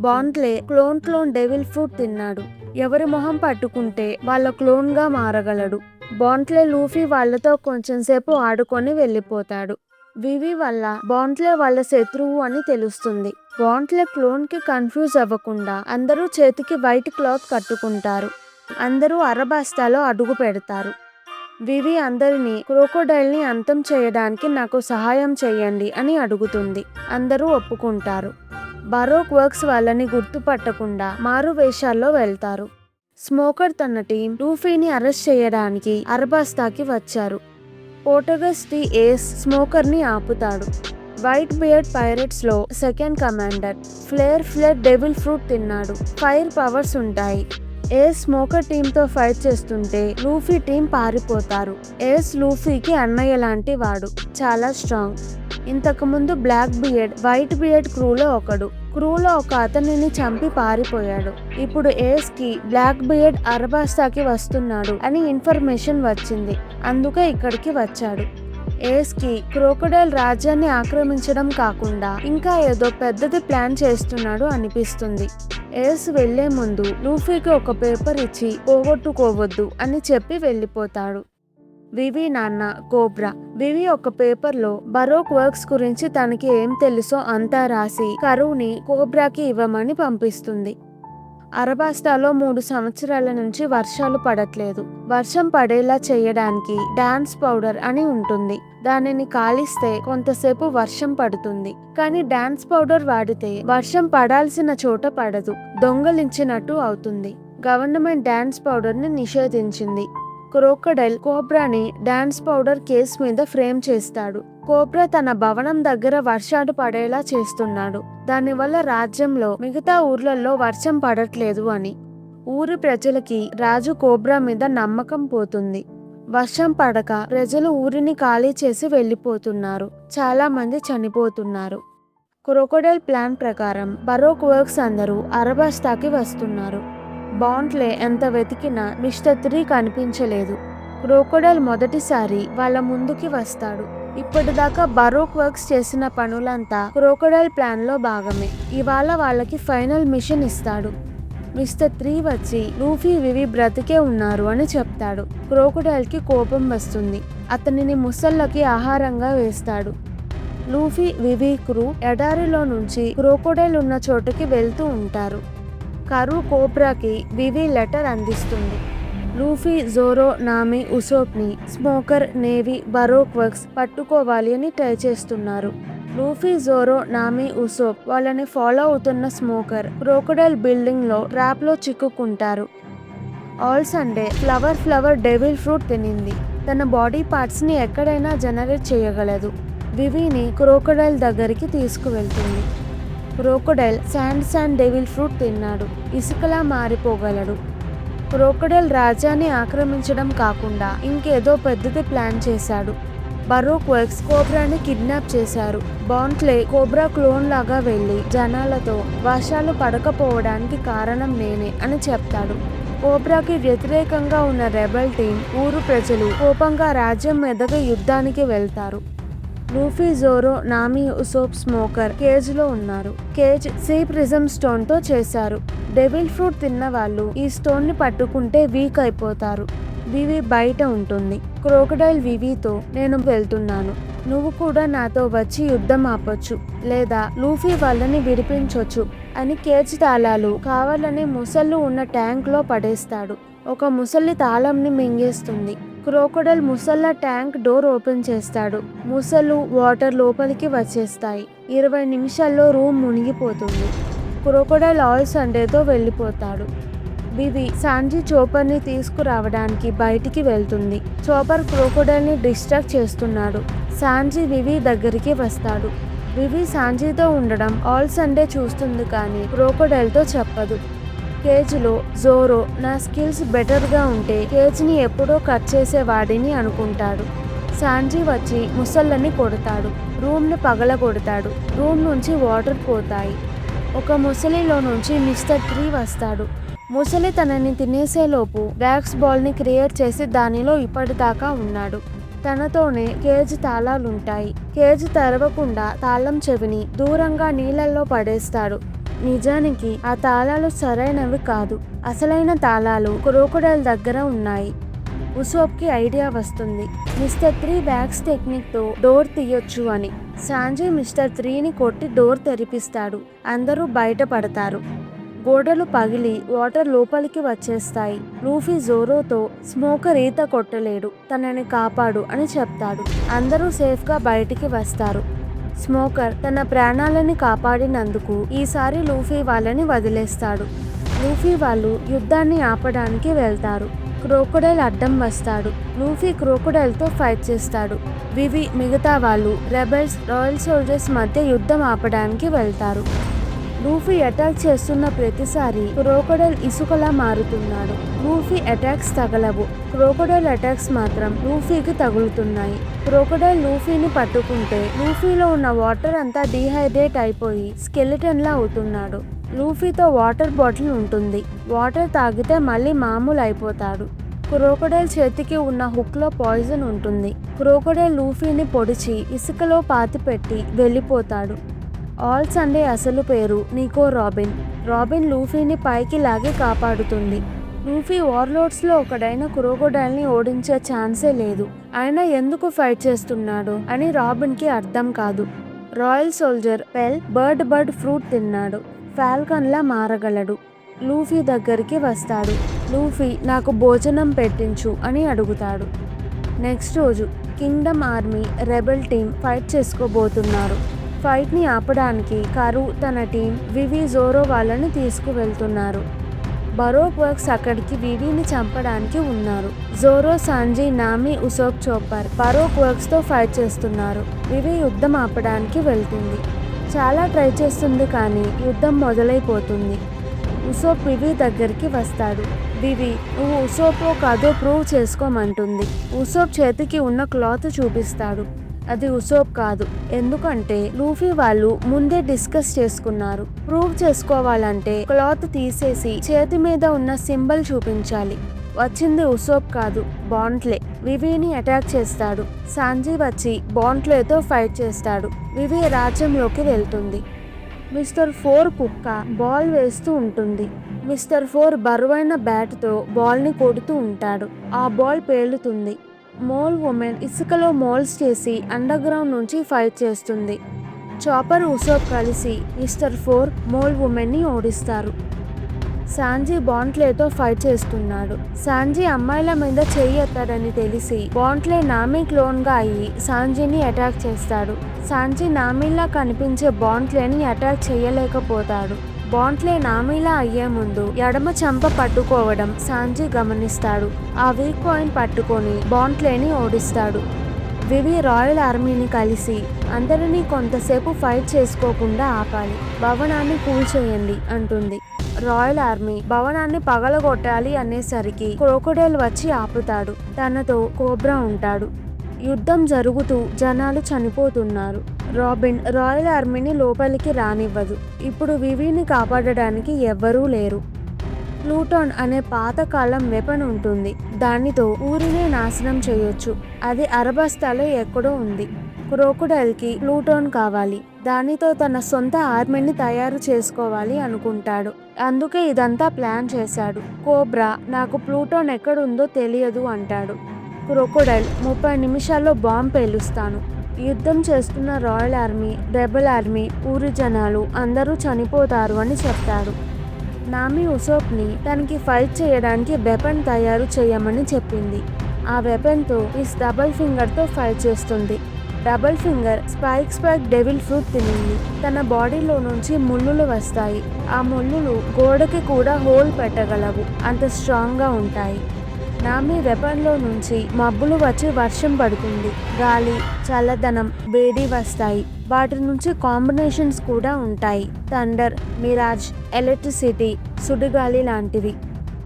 బాంట్లే క్లోన్ డెవిల్ ఫ్రూట్ తిన్నాడు. ఎవరి మొహం పట్టుకుంటే వాళ్ళ క్లోన్ గా మారగలడు. బాంట్లే లూఫీ వాళ్లతో కొంచెం సేపు ఆడుకొని వెళ్ళిపోతాడు. వివి వల్ల బాంట్లే వాళ్ళ శత్రువు అని తెలుస్తుంది. బాంట్లే క్లోన్ కి కన్ఫ్యూజ్ అవ్వకుండా అందరూ చేతికి వైట్ క్లాత్ కట్టుకుంటారు. అందరూ అరబాస్తాలో అడుగు పెడతారు. వివి అందరినీ క్రోకోడైల్ ని అంతం చేయడానికి నాకు సహాయం చేయండి అని అడుగుతుంది. అందరూ ఒప్పుకుంటారు. బరోక్ వర్క్స్ వాళ్ళని గుర్తుపట్టకుండా మారు వేషాల్లో వెళ్తారు. స్మోకర్ తన టీం లూఫీని అరెస్ట్ చేయడానికి అరబాస్తాకి వచ్చారు. పోర్టుగస్ ది ఏస్ స్మోకర్ ని ఆపుతాడు. వైట్ బియర్డ్ పైరేట్స్ లో second commander flare devil fruit తిన్నాడు. ఫైర్ పవర్స్ ఉంటాయి. ఏస్ స్మోకర్ టీంతో ఫైట్ చేస్తుంటే లూఫీ టీం పారిపోతారు. ఏస్ లూఫీకి అన్నయ్య లాంటి వాడు, చాలా స్ట్రాంగ్. ఇంతకుముందు బ్లాక్ బియర్డ్ వైట్ బియర్డ్ క్రూలో ఒక అతనిని చంపి పారిపోయాడు. ఇప్పుడు ఏస్ కి బ్లాక్ బియర్డ్ అరబాస్తాకి వస్తున్నాడు అని ఇన్ఫర్మేషన్ వచ్చింది. అందుకే ఇక్కడికి వచ్చాడు. ఏస్ కి క్రోకోడైల్ రాజ్యాన్ని ఆక్రమించడం కాకుండా ఇంకా ఏదో పెద్దది ప్లాన్ చేస్తున్నాడు అనిపిస్తుంది. ఏస్ వెళ్లే ముందు లూఫీకి ఒక పేపర్ ఇచ్చి పోగొట్టుకోవద్దు అని చెప్పి వెళ్ళిపోతాడు. వివి నాన్న కోబ్రా. వివి ఒక పేపర్లో బరోక్ వర్క్స్ గురించి తనకి ఏం తెలుసో అంతా రాసి కరువుని కోబ్రాకి ఇవ్వమని పంపిస్తుంది. అరబాస్తాలో 3 సంవత్సరాల నుంచి వర్షాలు పడట్లేదు. వర్షం పడేలా చేయడానికి డాన్స్ పౌడర్ అని ఉంటుంది. దానిని కాలిస్తే కొంతసేపు వర్షం పడుతుంది. కానీ డాన్స్ పౌడర్ వాడితే వర్షం పడాల్సిన చోట పడదు, దొంగలించినట్టు అవుతుంది. గవర్నమెంట్ డాన్స్ పౌడర్ ని నిషేధించింది. క్రోకోడైల్ కోబ్రాని డాన్స్ పౌడర్ కేస్ మీద ఫ్రేమ్ చేస్తాడు. కోబ్రా తన భవనం దగ్గర వర్షాలు పడేలా చేస్తున్నాడు. దానివల్ల రాజ్యంలో మిగతా ఊర్లలో వర్షం పడట్లేదు అని. ఊరి ప్రజలకి రాజు కోబ్రా మీద నమ్మకం పోతుంది. వర్షం పడక ప్రజలు ఊరిని ఖాళీ చేసి వెళ్ళిపోతున్నారు. చాలా మంది చనిపోతున్నారు. క్రోకోడైల్ ప్లాన్ ప్రకారం బరోక్ వర్క్స్ అందరూ అరబాస్తాకి వస్తున్నారు. బాంట్లే ఎంత వెతికినా మిస్టర్ 3 కనిపించలేదు. క్రోకోడైల్ మొదటిసారి వాళ్ళ ముందుకి వస్తాడు. ఇప్పటిదాకా బరోక్ వర్క్స్ చేసిన పనులంతా క్రోకోడైల్ ప్లాన్ లో భాగమే. ఇవాళ వాళ్ళకి ఫైనల్ మిషన్ ఇస్తాడు. మిస్టర్ 3 వచ్చి లూఫీ వివి బ్రతికే ఉన్నారు అని చెప్తాడు. క్రోకోడైల్ కి కోపం వస్తుంది. అతనిని ముసళ్ళకి ఆహారంగా వేస్తాడు. లూఫీ వివి క్రూ ఎడారిలో నుంచి క్రోకోడైల్ ఉన్న చోటుకి వెళ్తూ ఉంటారు. కరు కోబ్రాకి వివి లెటర్ అందిస్తుంది. లూఫీ, జోరో, నామి, ఉసోప్ ని స్మోకర్, నేవీ, బరోక్ వర్క్స్ పట్టుకోవాలి అని ట్రై చేస్తున్నారు. లూఫీ, జోరో, నామి, ఉసోప్ వాళ్ళని ఫాలో అవుతున్న స్మోకర్ క్రోకోడైల్ బిల్డింగ్ లో ట్రాప్ లో చిక్కుకుంటారు. All Sunday flower devil fruit తినింది. తన బాడీ పార్ట్స్ ని ఎక్కడైనా జనరేట్ చేయగలదు. వివిని క్రోకోడైల్ దగ్గరికి తీసుకువెళ్తుంది. క్రోకోడైల్ శాండ్ డెవిల్ ఫ్రూట్ తిన్నాడు. ఇసుకలా మారిపోగలడు. క్రోకోడైల్ రాజ్యాన్ని ఆక్రమించడం కాకుండా ఇంకేదో పెద్దది ప్లాన్ చేశాడు. బరోక్ వర్క్స్ కోబ్రాని కిడ్నాప్ చేశారు. బాంట్లే కోబ్రా క్లోన్ లాగా వెళ్లి జనాలతో వర్షాలు పడకపోవడానికి కారణం నేనే అని చెప్తాడు. కోబ్రాకి వ్యతిరేకంగా ఉన్న రెబల్ టీం ఊరు ప్రజలు కోపంగా రాజ్యం మీదగా యుద్ధానికి వెళ్తారు. లూఫీ, జోరో, నామి, ఉసోప్, స్మోకర్ కేజ్ లో ఉన్నారు. కేజ్ సీ ప్రిజమ్ స్టోన్ తో చేశారు. డెవిల్ ఫ్రూట్ తిన్న వాళ్ళు ఈ స్టోన్ ని పట్టుకుంటే వీక్ అయిపోతారు. వివి బయట ఉంటుంది. క్రోకోడైల్ వివితో నేను వెళ్తున్నాను, నువ్వు కూడా నాతో వచ్చి యుద్ధం ఆపొచ్చు లేదా లూఫీ వాళ్ళని విడిపించొచ్చు అని కేజ్ తాళాలు కావాలని ముసళ్ళు ఉన్న ట్యాంక్ లో పడేస్తాడు. ఒక ముసలి తాళంని మింగేస్తుంది. క్రోకోడైల్ ముసళ్ళ ట్యాంక్ డోర్ ఓపెన్ చేస్తాడు. ముసలు వాటర్ లోపలికి వచ్చేస్తాయి. 20 నిమిషాల్లో రూమ్ మునిగిపోతుంది. క్రోకోడైల్ ఆల్ సండేతో వెళ్ళిపోతాడు. వివి సాంజీ చోపర్ ని తీసుకురావడానికి బయటికి వెళ్తుంది. చోపర్ క్రోకోడైల్ ని డిస్ట్రాక్ట్ చేస్తున్నాడు. సాంజీ వివి దగ్గరికి వస్తాడు. వివి సాంజీతో ఉండడం ఆల్ సండే చూస్తుంది కానీ క్రోకోడైల్ తో చెప్పదు. కేజ్ లో జోరో నా స్కిల్స్ బెటర్ గా ఉంటే కేజ్ ని ఎప్పుడో కట్ చేసేవాడిని అనుకుంటాడు. సాంజీ వచ్చి ముసళ్ళని కొడతాడు. రూమ్ ని పగలగొడతాడు. రూమ్ నుంచి వాటర్ పోతాయి. ఒక ముసలిలో నుంచి మిస్టర్ 3 వస్తాడు. ముసలి తనని తినేసేలోపు వ్యాక్స్ బాల్ ని క్రియేట్ చేసి దానిలో ఇప్పటిదాకా ఉన్నాడు. తనతోనే కేజ్ తాళాలుంటాయి. కేజ్ తెరవకుండా తాళం చెవిని దూరంగా నీళ్ళల్లో పడేస్తాడు. నిజానికి ఆ తాళాలు సరైనవి కాదు. అసలైన తాళాలు క్రోకోడైల్ దగ్గర ఉన్నాయి. ఉసోప్ కి ఐడియా వస్తుంది. మిస్టర్ 3 వ్యాక్స్ టెక్నిక్ తో డోర్ తీయొచ్చు అని. సాంజీ మిస్టర్ 3ని కొట్టి డోర్ తెరిపిస్తాడు. అందరూ బయటపడతారు. గోడలు పగిలి వాటర్ లోపలికి వచ్చేస్తాయి. లూఫీ జోరోతో స్మోకర్ ఈత కొట్టలేడు, తనని కాపాడు అని చెప్తాడు. అందరూ సేఫ్ గా బయటికి వస్తారు. స్మోకర్ తన ప్రాణాలని కాపాడినందుకు ఈసారి లూఫీ వాళ్ళని వదిలేస్తాడు. లూఫీ వాళ్ళు యుద్ధాన్ని ఆపడానికి వెళ్తారు. క్రోకోడైల్ అడ్డం వస్తాడు. లూఫీ క్రోకోడైల్తో ఫైట్ చేస్తాడు. వివి మిగతా వాళ్ళు రెబెల్స్ రాయల్ సోల్జర్స్ మధ్య యుద్ధం ఆపడానికి వెళ్తారు. లూఫీ అటాక్ చేస్తున్న ప్రతిసారి క్రోకోడైల్ ఇసుకలా మారుతున్నాడు. లూఫీ అటాక్స్ తగలవు. క్రోకోడైల్ అటాక్స్ మాత్రం లూఫీకి తగులుతున్నాయి. క్రోకోడైల్ లూఫీని పట్టుకుంటే లూఫీలో ఉన్న వాటర్ అంతా డీహైడ్రేట్ అయిపోయి స్కెలిటన్ లా అవుతున్నాడు. లూఫీతో వాటర్ బాటిల్ ఉంటుంది. వాటర్ తాగితే మళ్ళీ మామూలు అయిపోతాడు. క్రోకోడైల్ చేతికి ఉన్న హుక్లో పాయిజన్ ఉంటుంది. క్రోకోడైల్ లూఫీని పొడిచి ఇసుకలో పాతిపెట్టి వెళ్ళిపోతాడు. ఆల్ సండే అసలు పేరు నికో రాబిన్. రాబిన్ లూఫీని పైకి లాగి కాపాడుతుంది. లూఫీ వార్లోడ్స్లో ఒకడైన క్రోకోడైల్ని ఓడించే ఛాన్సే లేదు. అయినా ఎందుకు ఫైట్ చేస్తున్నాడు అని రాబిన్కి అర్థం కాదు. రాయల్ సోల్జర్ పెల్ బర్డ్ ఫ్రూట్ తిన్నాడు. ఫాల్కన్లా మారగలడు. లూఫీ దగ్గరికి వస్తాడు. లూఫీ నాకు భోజనం పెట్టించు అని అడుగుతాడు. నెక్స్ట్ రోజు kingdom army rebel team fight చేసుకోబోతున్నారు. ఫైట్ని ఆపడానికి కరు తన టీం వివి జోరో వాళ్ళని తీసుకువెళ్తున్నారు. బరోక్ వర్క్స్ అక్కడికి వివిని చంపడానికి ఉన్నారు. Zoro Sanji Nami Usopp Chopper Baroque వర్క్స్తో ఫైట్ చేస్తున్నారు. వివి యుద్ధం ఆపడానికి వెళ్తుంది. చాలా ట్రై చేస్తుంది కానీ యుద్ధం మొదలైపోతుంది. ఉసోప్ వివి దగ్గరికి వస్తాడు. వివి నువ్వు ఉసోపో కాదో ప్రూవ్ చేసుకోమంటుంది. ఉసోప్ చేతికి ఉన్న క్లాత్ చూపిస్తాడు. అది ఉసోప్ కాదు. ఎందుకంటే లూఫీ వాళ్ళు ముందే డిస్కస్ చేసుకున్నారు. ప్రూవ్ చేసుకోవాలంటే క్లాత్ తీసేసి చేతి మీద ఉన్న సింబల్ చూపించాలి. వచ్చింది ఉసోప్ కాదు, బాంట్లే. వివిని అటాక్ చేస్తాడు. సాంజీ వచ్చి బాంట్లేతో ఫైట్ చేస్తాడు. వివి రాజ్యంలోకి వెళ్తుంది. మిస్టర్ 4 కుక్క బాల్ వేస్తూ ఉంటుంది. మిస్టర్ 4 బరువైన బ్యాట్తో బాల్ని కొడుతూ ఉంటాడు. ఆ బాల్ పేలుతుంది. మోల్ ఉమెన్ ఇసుకలో మోల్స్ చేసి అండర్ గ్రౌండ్ నుంచి ఫైట్ చేస్తుంది. చాపర్ ఉసోప్ కలిసి మిస్టర్ 4 మోల్ ఉమెన్ని ఓడిస్తారు. సాంజీ బాంట్లేతో ఫైట్ చేస్తున్నాడు. సాంజీ అమ్మాయిల మీద చెయ్యి ఎత్తాడని తెలిసి బాంట్లే నామీ క్లోన్గా అయ్యి సాంజీని అటాక్ చేస్తాడు. సాంజీ నామీలా కనిపించే బాంట్లేని అటాక్ చేయలేకపోతాడు. బాంట్లే నామీలా అయ్యే ముందు ఎడమ చెంప పట్టుకోవడం సాంజీ గమనిస్తాడు. ఆ వీక్ కాయిన్ పట్టుకొని బాంట్లేని ఓడిస్తాడు. వివి రాయల్ ఆర్మీని కలిసి అందరినీ కొంతసేపు ఫైట్ చేసుకోకుండా ఆపాలి. భవనాన్ని కూల్చేయండి అంటుంది. రాయల్ ఆర్మీ భవనాన్ని పగలగొట్టాలి అనేసరికి క్రోకోడైల్ వచ్చి ఆపుతాడు. తనతో కోబ్రా ఉంటాడు. యుద్ధం జరుగుతూ జనాలు చనిపోతున్నారు. రాబిన్ రాయల్ ఆర్మీని లోపలికి రానివ్వదు. ఇప్పుడు వివిని కాపాడడానికి ఎవ్వరూ లేరు. ప్లూటాన్ అనే పాతకాలం వెపన్ ఉంటుంది. దానితో ఊరినే నాశనం చేయొచ్చు. అది అరబస్తాలో ఎక్కడో ఉంది. క్రోకోడైల్కి ప్లూటాన్ కావాలి. దానితో తన సొంత ఆర్మీని తయారు చేసుకోవాలి అనుకుంటాడు. అందుకే ఇదంతా ప్లాన్ చేశాడు. కోబ్రా నాకు ప్లూటాన్ ఎక్కడుందో తెలియదు అంటాడు. క్రోకోడైల్ 30 నిమిషాల్లో బాంబు పేలుస్తాను. యుద్ధం చేస్తున్న రాయల్ ఆర్మీ, రెబెల్ ఆర్మీ, ఊరి జనాలు అందరూ చనిపోతారు అని చెప్తాడు. నామి ఉసోప్ని తనకి ఫైట్ చేయడానికి వెపన్ తయారు చేయమని చెప్పింది. ఆ వెపన్తో మిస్ డబుల్ ఫింగర్తో ఫైట్ చేస్తుంది. Double finger spike devil fruit తినింది. తన బాడీలో నుంచి ముళ్ళులు వస్తాయి. ఆ ముళ్ళులు గోడకి కూడా హోల్ పెట్టగలవు. అంత స్ట్రాంగ్గా ఉంటాయి. నామి వెపన్లో నుంచి మబ్బులు వచ్చి వర్షం పడుతుంది. గాలి, చల్లదనం, వేడి వస్తాయి. వాటి నుంచి కాంబినేషన్స్ కూడా ఉంటాయి. థండర్, మిరాజ్, ఎలక్ట్రిసిటీ, సుడిగాలి లాంటివి.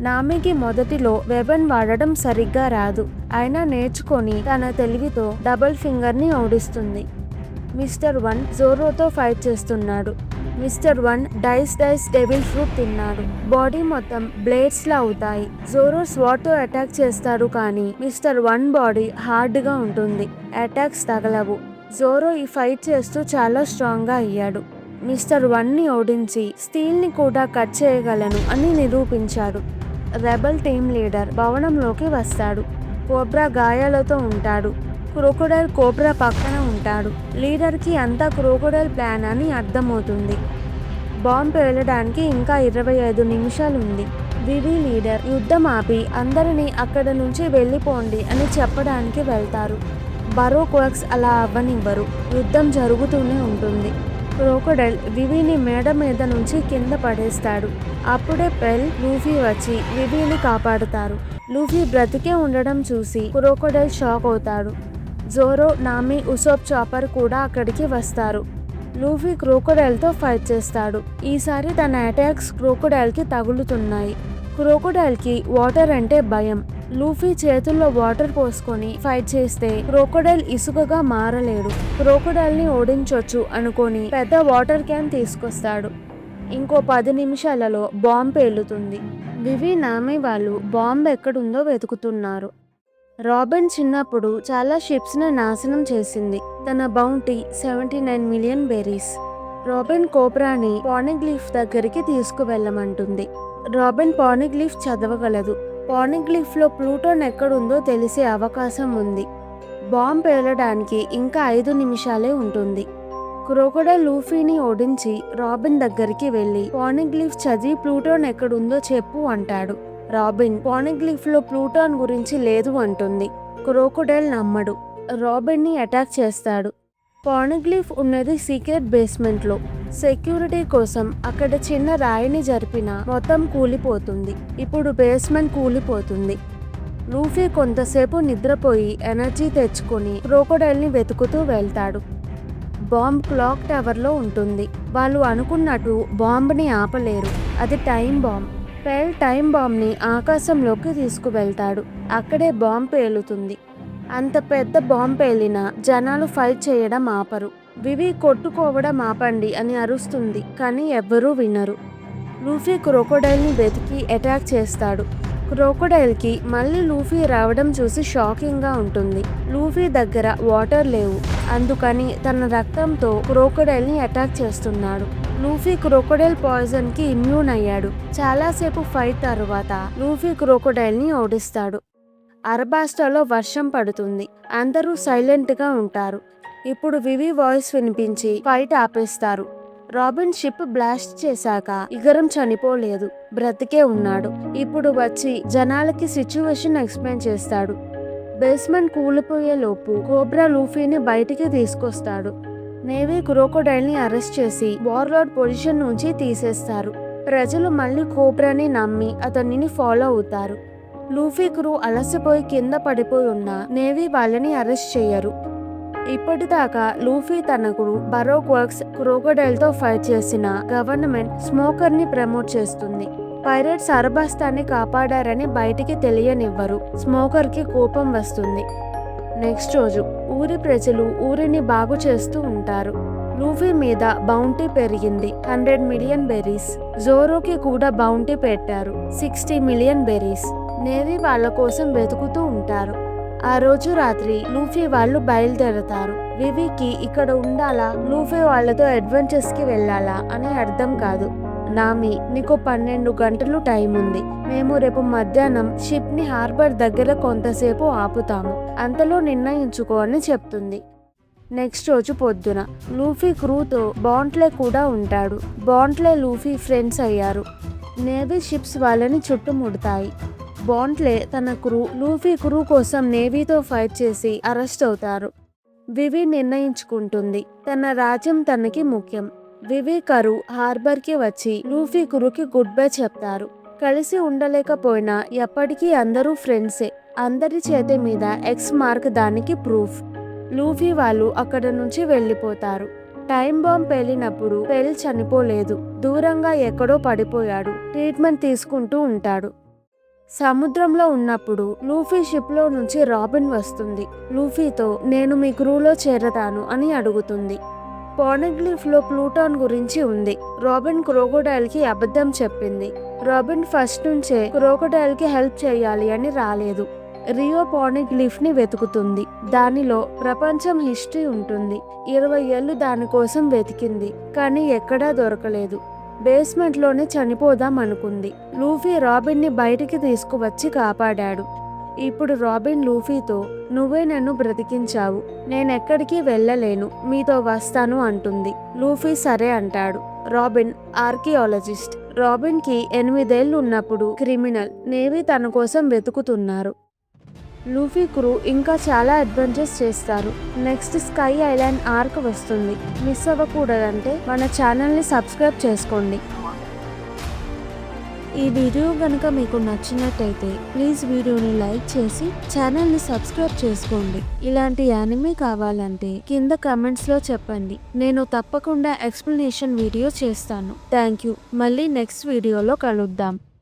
నామికి మొదటిలో వెపన్ వాడడం సరిగ్గా రాదు. అయినా నేర్చుకొని తన తెలివితో డబుల్ ఫింగర్ని ఓడిస్తుంది. మిస్టర్ 1 జోరోతో ఫైట్ చేస్తున్నాడు. మిస్టర్ 1 డైస్ డెవిల్ ఫ్రూట్ తిన్నాడు. బాడీ మొత్తం బ్లేడ్స్లా అవుతాయి. జోరో స్వాట్తో అటాక్ చేస్తాడు కానీ మిస్టర్ 1 బాడీ హార్డ్గా ఉంటుంది. అటాక్స్ తగలవు. జోరో ఈ ఫైట్ చేస్తూ చాలా స్ట్రాంగ్గా అయ్యాడు. మిస్టర్ 1ని ఓడించి స్టీల్ని కూడా కట్ చేయగలను అని నిరూపించాడు. రెబల్ టీమ్ లీడర్ భవనంలోకి వస్తాడు. కోబ్రా గాయాలతో ఉంటాడు. క్రోకోడైల్ కోబ్రా పక్కన ఉంటాడు. లీడర్కి అంతా క్రోకోడైల్ ప్లాన్ అని అర్థమవుతుంది. బాంబు పేలడానికి ఇంకా 25 నిమిషాలుంది. వివి లీడర్ యుద్ధం ఆపి అందరినీ అక్కడ నుంచి వెళ్ళిపోండి అని చెప్పడానికి వెళ్తారు. బరోక్ వర్క్స్ అలా అవ్వనివ్వరు. యుద్ధం జరుగుతూనే ఉంటుంది. క్రోకోడైల్ వివీని మేడ మీద నుంచి కింద పడేస్తాడు. అప్పుడే పెల్, లూఫీ వచ్చి వివీని కాపాడుతారు. లూఫీ బ్రతికే ఉండడం చూసి క్రోకోడైల్ షాక్ అవుతాడు. జోరో, నామి, ఉసోప్ చాపర్ కూడా అక్కడికి వస్తారు. లూఫీ క్రోకోడైల్తో ఫైట్ చేస్తాడు. ఈసారి తన అటాక్స్ క్రోకోడైల్కి తగులుతున్నాయి. క్రోకోడైల్కి వాటర్ అంటే భయం. లూఫీ చేతుల్లో వాటర్ పోసుకొని ఫైట్ చేస్తే క్రోకోడైల్ ఇసుకగా మారలేడు. క్రోకోడైల్ని ఓడించొచ్చు అనుకొని పెద్ద వాటర్ క్యాన్ తీసుకొస్తాడు. ఇంకో 10 నిమిషాలలో బాంబ్ పేలుతుంది. వివి, నామి వాళ్ళు బాంబ్ ఎక్కడుందో వెతుకుతున్నారు. రాబిన్ చిన్నప్పుడు చాలా షిప్స్ని నాశనం చేసింది. తన బౌంటీ 79 మిలియన్ బెర్రీస్. రాబిన్ కోబ్రాని పానిగ్లిఫ్ దగ్గరికి తీసుకువెళ్ళమంటుంది. రాబిన్ పానిగ్లిఫ్ చదవగలదు. పానిగ్లిఫ్లో ప్లూటోన్ ఎక్కడుందో తెలిసే అవకాశం ఉంది. బాంబ్ పేలడానికి ఇంకా 5 నిమిషాలే ఉంటుంది. క్రోకోడైల్ లూఫీని ఓడించి రాబిన్ దగ్గరికి వెళ్ళి పానిగ్లిఫ్ చదివి ప్లూటోన్ ఎక్కడుందో చెప్పు అంటాడు. రాబిన్ పానిగ్లిఫ్లో ప్లూటాన్ గురించి లేదు అంటుంది. క్రోకోడైల్ నమ్మడు. రాబిన్ని అటాక్ చేస్తాడు. పానిగ్లిఫ్ ఉన్నది సీక్రెట్ బేస్మెంట్లో. సెక్యూరిటీ కోసం అక్కడ చిన్న రాయిని జరిపిన మొత్తం కూలిపోతుంది. ఇప్పుడు బేస్మెంట్ కూలిపోతుంది. లూఫీ కొంతసేపు నిద్రపోయి ఎనర్జీ తెచ్చుకొని క్రోకోడైల్ని వెతుకుతూ వెళ్తాడు. బాంబ్ క్లాక్ టవర్లో ఉంటుంది. వాళ్ళు అనుకున్నట్టు బాంబ్ని ఆపలేరు. అది టైం బాంబ్. పెల్ టైం బాంబ్ని ఆకాశంలోకి తీసుకువెళ్తాడు. అక్కడే బాంబ్ పేలుతుంది. అంత పెద్ద బాంబ్ పేలినా జనాలు ఫైట్ చేయడం ఆపరు. వివి కొట్టుకోవడం ఆపండి అని అరుస్తుంది, కానీ ఎవ్వరూ వినరు. లూఫీ క్రోకోడైల్ని వెతికి అటాక్ చేస్తాడు. క్రోకోడైల్కి మళ్ళీ లూఫీ రావడం చూసి షాకింగ్గా ఉంటుంది. లూఫీ దగ్గర వాటర్ లేవు, అందుకని తన రక్తంతో క్రోకోడైల్ని అటాక్ చేస్తున్నాడు. లూఫీ క్రోకోడైల్ పాయిజన్కి ఇమ్యూన్ అయ్యాడు. చాలాసేపు ఫైట్ తర్వాత లూఫీ క్రోకోడైల్ని ఓడిస్తాడు. అరబాస్టాలో వర్షం పడుతుంది. అందరూ సైలెంట్గా ఉంటారు. ఇప్పుడు వివి వాయిస్ వినిపించి ఫైట్ ఆపేస్తారు. రాబిన్ షిప్ బ్లాస్ట్ చేశాక ఇగరం చనిపోలేదు, బ్రతికే ఉన్నాడు. ఇప్పుడు వచ్చి జనాలకి సిచ్యువేషన్ ఎక్స్ప్లెయిన్ చేస్తాడు. బేస్మెంట్ కూలిపోయే లోపు కోబ్రా లూఫీని బయటికి తీసుకొస్తాడు. నేవీ క్రోకోడైల్ని అరెస్ట్ చేసి వార్లార్డ్ పొజిషన్ నుంచి తీసేస్తారు. ప్రజలు మళ్ళీ కోబ్రాని నమ్మి అతనిని ఫాలో అవుతారు. లూఫీ క్రూ అలసిపోయి కింద పడిపోయి ఉన్న నేవీ వాళ్ళని అరెస్ట్ చేయరు. ఇప్పటిదాకా లూఫీ తన క్రూ బరోక్ వర్క్స్ క్రోకోడైల్తో ఫైట్ చేసిన గవర్నమెంట్ స్మోకర్ని ప్రమోట్ చేస్తుంది. పైరేట్స్ అరబాస్తాన్ని కాపాడారని బయటికి తెలియనివ్వరు. స్మోకర్కి కోపం వస్తుంది. నెక్స్ట్ రోజు ఊరి ప్రజలు ఊరిని బాగు చేస్తూ ఉంటారు. లూఫీ మీద బౌంటీ పెరిగింది 100 మిలియన్ బెర్రీస్. జోరోకి కూడా బౌంటీ పెట్టారు 60 మిలియన్ బెర్రీస్. నేవీ వాళ్ళ కోసం వెతుకుతూ ఉంటారు. ఆ రోజు రాత్రి లూఫీ వాళ్ళు బయలుదేరతారు. వివికి ఇక్కడ ఉండాలా, లూఫీ వాళ్ళతో అడ్వెంచర్స్ కి వెళ్ళాలా అని అర్థం కాదు. నామి, నీకు 12 గంటలు టైం ఉంది. మేము రేపు మధ్యాహ్నం షిప్ ని హార్బర్ దగ్గర కొంతసేపు ఆపుతాము. అంతలో నిర్ణయించుకో అని చెప్తుంది. నెక్స్ట్ రోజు పొద్దున లూఫీ క్రూతో బాంట్లే కూడా ఉంటాడు. బాంట్లే లూఫీ ఫ్రెండ్స్ అయ్యారు. నేవీ షిప్స్ వాళ్ళని చుట్టుముడతాయి. బాంట్లే తన క్రూ లూఫీ క్రూ కోసం నేవీతో ఫైట్ చేసి అరెస్ట్ అవుతారు. వివి నిర్ణయించుకుంటుంది తన రాజ్యం తనకి ముఖ్యం. వివి కరు హార్బర్కి వచ్చి లూఫీ క్రూకి గుడ్ బై చెప్తారు. కలిసి ఉండలేకపోయినా ఎప్పటికీ అందరూ ఫ్రెండ్సే. అందరి చేతి మీద ఎక్స్ మార్క్ దానికి ప్రూఫ్. లూఫీ వాళ్ళు అక్కడ నుంచి వెళ్ళిపోతారు. టైం బాంబ్ పేలినప్పుడు పెల్ చనిపోలేదు, దూరంగా ఎక్కడో పడిపోయాడు. ట్రీట్మెంట్ తీసుకుంటూ ఉంటాడు. సముద్రంలో ఉన్నప్పుడు లూఫీ షిప్లో నుంచి రాబిన్ వస్తుంది. లూఫీతో నేను మీ క్రూలో చేరతాను అని అడుగుతుంది. పానిగ్లిఫ్లో ప్లూటాన్ గురించి ఉంది. రాబిన్ క్రోకోడైల్కి అబద్ధం చెప్పింది. రాబిన్ ఫస్ట్ నుంచే క్రోకోడైల్కి హెల్ప్ చేయాలి అని రాలేదు. రియో పానిగ్లిఫ్ని వెతుకుతుంది. దానిలో ప్రపంచం హిస్టరీ ఉంటుంది. 20 ఏళ్ళు దానికోసం వెతికింది, కానీ ఎక్కడా దొరకలేదు. బేస్మెంట్లోనే చనిపోదాం అనుకుంది. లూఫీ రాబిన్ని బయటికి తీసుకువచ్చి కాపాడాడు. ఇప్పుడు రాబిన్ లూఫీతో నువ్వే నన్ను బ్రతికించావు, నేనెక్కడికి వెళ్ళలేను, మీతో వస్తాను అంటుంది. లూఫీ సరే అంటాడు. Robin archaeologist. రాబిన్కి 8 ఏళ్ళు ఉన్నప్పుడు క్రిమినల్. నేవీ తన కోసం వెతుకుతున్నారు. లూఫీ క్రూ ఇంకా చాలా అడ్వెంచర్స్ చేస్తారు. నెక్స్ట్ స్కై ఐలాండ్ ఆర్క్ వస్తుంది. మిస్ అవ్వకూడదంటే మన ఛానల్ని సబ్స్క్రైబ్ చేసుకోండి. ఈ వీడియో కనుక మీకు నచ్చినట్టయితే ప్లీజ్ వీడియోని లైక్ చేసి ఛానల్ని సబ్స్క్రైబ్ చేసుకోండి. ఇలాంటి యానిమే కావాలంటే కింద కమెంట్స్లో చెప్పండి. నేను తప్పకుండా ఎక్స్ప్లెనేషన్ వీడియో చేస్తాను. Thank you. మళ్ళీ నెక్స్ట్ వీడియోలో కలుద్దాం.